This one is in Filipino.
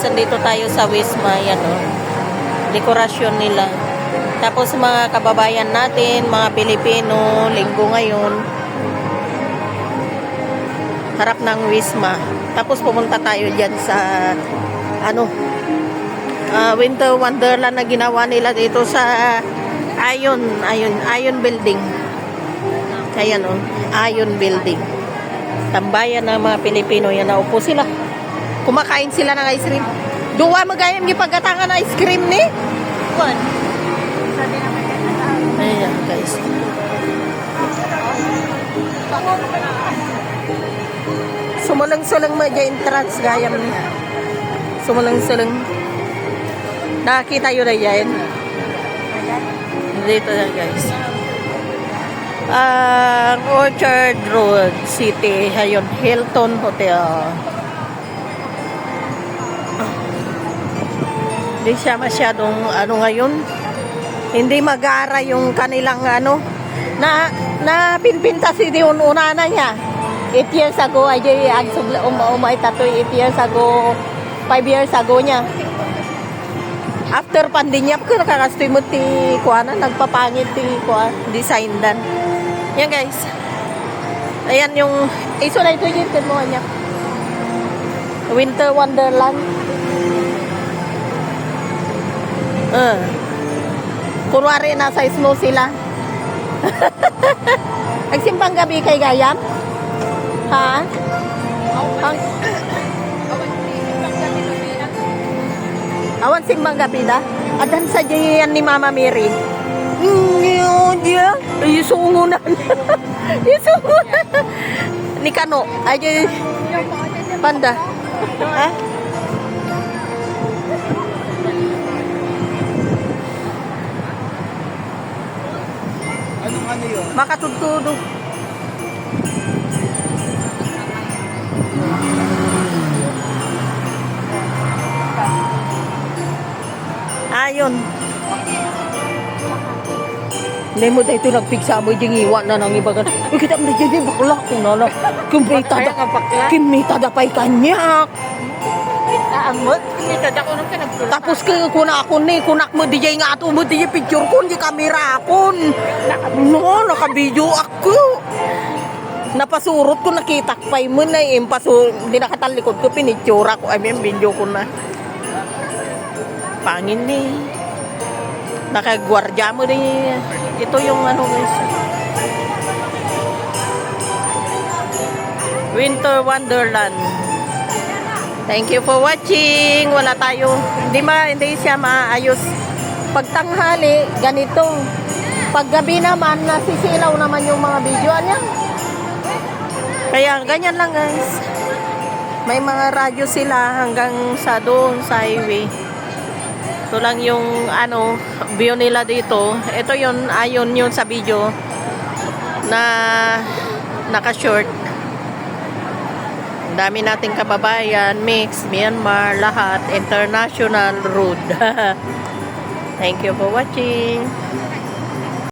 andito tayo sa Wisma. Yan o. Dekorasyon nila. Tapos mga kababayan natin, mga Pilipino, linggo ngayon. Harap ng Wisma. Tapos pumunta tayo dyan sa Winter Wonderland na ginawa nila dito sa Ion Building. Ayan o, Ion Building. Tambayan ng mga Pilipino. Yan, naupo sila. Kumakain sila ng ice cream. Duwa magayam yung pagkatangan ng ice cream ni? One. Ayan guys. Sumulang-sulang mo dyan entrance gayam ni. Sumulang-sulang. Nakakita yun na yan. Dito na guys. Orchard Road City. Ayun, Hilton Hotel. Hindi siya masyadong ngayon. Hindi mag-aara yung kanilang na pinpinta si Dion una na niya. 8 years ago, ay umay tatoy 8 years ago, 5 years ago niya. After pandemya, nakakastoy mo ti kuana, nagpapangit ti design dan. Yan guys. Ayan yung, iso na ito yung mo niya. Winter Wonderland. Kunwari nasa snow sila. Nagsimpang gabi kay Gayam? Ha? Awan simbang gabi da? Adan sa diyan ni Mama Mary. Isungunan. Isungunan. Ni Kano. Ay, panda. Ha? Ano yun? Makatudtudo. Ayun. Hindi mo dito nagpigsa mo yung iwan na nang iba ka. Kita mo dito bakla kung nana. Kimita da pa'y kanyak. Amot, kita da ko nung kanagpula. Tapos kuna ako ni, kunak mo DJ nga ato mo DJ picture ko, di kamera akon. No, nakabidyo ako. Napasurot ko, nakitakpay mo na hindi nakatalikod ko, pinitsura ko. I mean, video ko na. Pangin ni. Nakagwardya mo ni. Ito yung guys. Winter Wonderland. Thank you for watching. Wala tayo. Hindi siya maayos. Pagtanghali, ganito. Paggabi naman, nasisilaw naman yung mga video niya. Kaya ganyan lang guys. May mga radyo sila hanggang sa doon sa highway. Ito lang yung view nila dito. Ito yun, ayon yun sa video na naka-short. Dami nating kababayan, mix, Myanmar, lahat, international road. Thank you for watching.